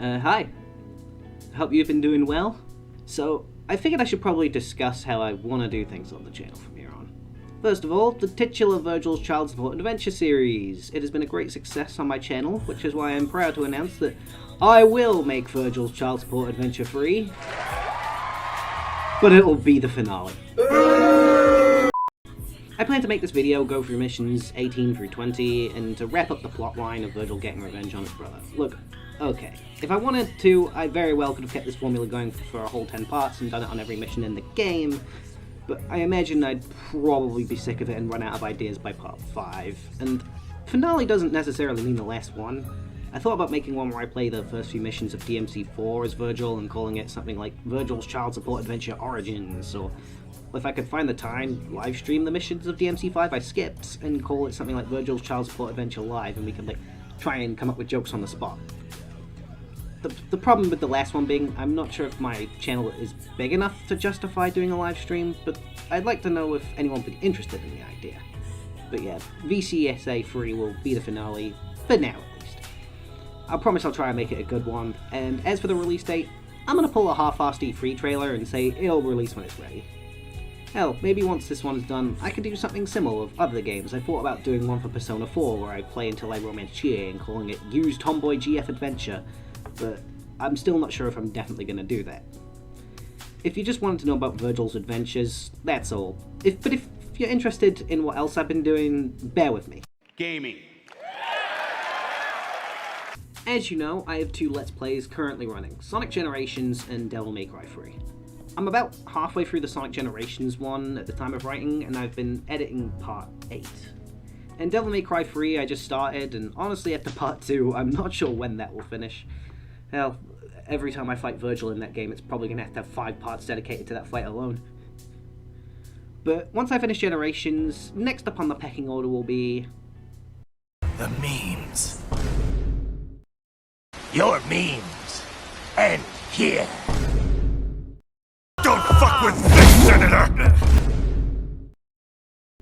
Hi. Hope you've been doing well. So, I figured I should probably discuss how I want to do things on the channel from here on. First of all, the titular Virgil's Child Support Adventure series. It has been a great success on my channel, which is why I'm proud to announce that I will make Virgil's Child Support Adventure free. But it'll be the finale. I plan to make this video go through missions 18 through 20, and to wrap up the plotline of Virgil getting revenge on his brother. Look, okay, if I wanted to, I very well could have kept this formula going for a whole 10 parts and done it on every mission in the game, but I imagine I'd probably be sick of it and run out of ideas by part 5, and finale doesn't necessarily mean the last one. I thought about making one where I play the first few missions of DMC4 as Virgil and calling it something like Virgil's Child Support Adventure Origins, or if I could find the time, live stream the missions of DMC5 I skipped and call it something like Virgil's Child Support Adventure Live, and we could try and come up with jokes on the spot. The problem with the last one being, I'm not sure if my channel is big enough to justify doing a live stream, but I'd like to know if anyone would be interested in the idea. But yeah, VCSA 3 will be the finale, for now at least. I promise I'll try and make it a good one, and as for the release date, I'm gonna pull a half-assed E3 trailer and say it'll release when it's ready. Hell, maybe once this one's done, I could do something similar with other games. I thought about doing one for Persona 4 where I play until I romance Chie and calling it Used Tomboy GF Adventure, but I'm still not sure if I'm definitely going to do that. If you just wanted to know about Virgil's adventures, that's all. But if you're interested in what else I've been doing, bear with me. Gaming. As you know, I have 2 Let's Plays currently running, Sonic Generations and Devil May Cry 3. I'm about halfway through the Sonic Generations one at the time of writing, and I've been editing part 8. And Devil May Cry 3 I just started, and honestly after part 2, I'm not sure when that will finish. Hell, every time I fight Virgil in that game, it's probably going to have 5 parts dedicated to that fight alone. But once I finish Generations, next up on the pecking order will be... the memes. Your memes end here. Don't fuck with this, Senator!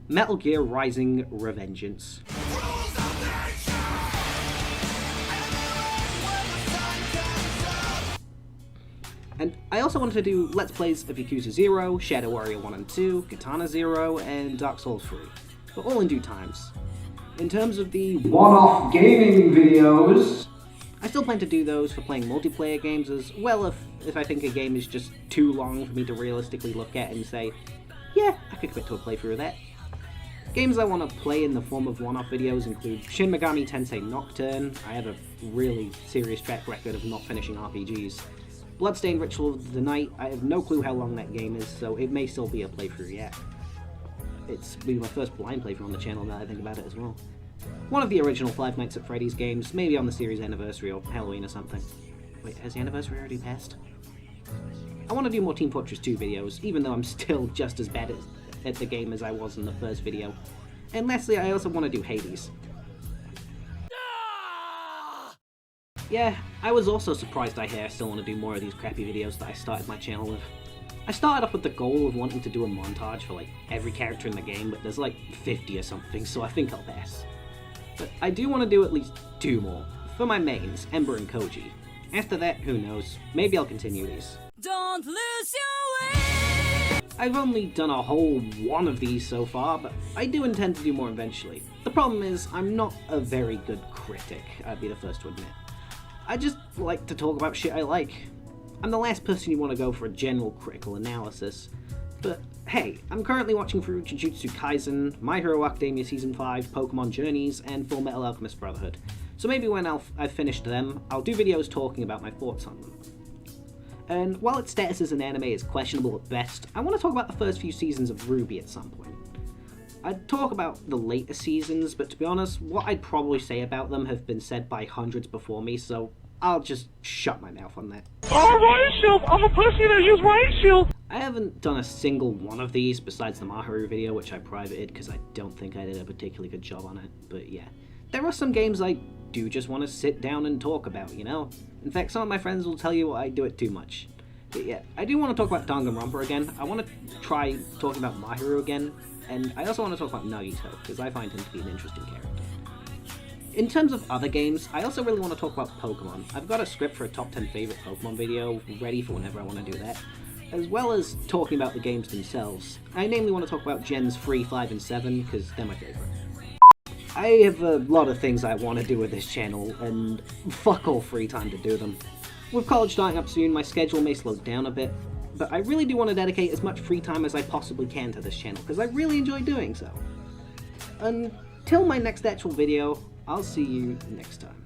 Metal Gear Rising: Revengeance. And I also wanted to do Let's Plays of Yakuza 0, Shadow Warrior 1 and 2, Katana 0, and Dark Souls 3, but all in due times. In terms of the one-off gaming videos, I still plan to do those for playing multiplayer games as well if I think a game is just too long for me to realistically look at and say, yeah, I could commit to a playthrough of that. Games I want to play in the form of one-off videos include Shin Megami Tensei Nocturne. I have a really serious track record of not finishing RPGs. Bloodstained Ritual of the Night, I have no clue how long that game is, so it may still be a playthrough yet. It's been my first blind playthrough on the channel now that I think about it as well. One of the original Five Nights at Freddy's games, maybe on the series anniversary or Halloween or something. Wait, has the anniversary already passed? I want to do more Team Fortress 2 videos, even though I'm still just as bad at the game as I was in the first video. And lastly, I also want to do Hades. Yeah, I was also surprised I still want to do more of these crappy videos that I started my channel with. I started off with the goal of wanting to do a montage for every character in the game, but there's 50 or something, so I think I'll pass. But I do want to do at least 2 more, for my mains, Ember and Koji. After that, who knows, maybe I'll continue these. Don't lose your way! I've only done a whole 1 of these so far, but I do intend to do more eventually. The problem is, I'm not a very good critic, I'd be the first to admit. I just like to talk about shit I like. I'm the last person you want to go for a general critical analysis, but hey, I'm currently watching through Jujutsu Kaisen, My Hero Academia Season 5, Pokemon Journeys, and Full Metal Alchemist Brotherhood, so maybe when I've finished them, I'll do videos talking about my thoughts on them. And while its status as an anime is questionable at best, I want to talk about the first few seasons of Ruby at some point. I'd talk about the later seasons, but to be honest, what I'd probably say about them have been said by hundreds before me, so I'll just shut my mouth on that. Oh, Riot Shield! I'm a pussy that use Riot Shield! I haven't done a single one of these besides the Maharu video, which I privated because I don't think I did a particularly good job on it, but yeah. There are some games I do just want to sit down and talk about, you know? In fact, some of my friends will tell you I do it too much. But yeah, I do want to talk about Danganronpa again, I want to try talking about Maharu again, and I also want to talk about Nagito, because I find him to be an interesting character. In terms of other games, I also really want to talk about Pokemon. I've got a script for a top 10 favorite Pokemon video ready for whenever I want to do that, as well as talking about the games themselves. I namely want to talk about Gens 3, 5, and 7, because they're my favorite. I have a lot of things I want to do with this channel, and fuck all free time to do them. With college starting up soon, my schedule may slow down a bit, but I really do want to dedicate as much free time as I possibly can to this channel, because I really enjoy doing so. Until my next actual video, I'll see you next time.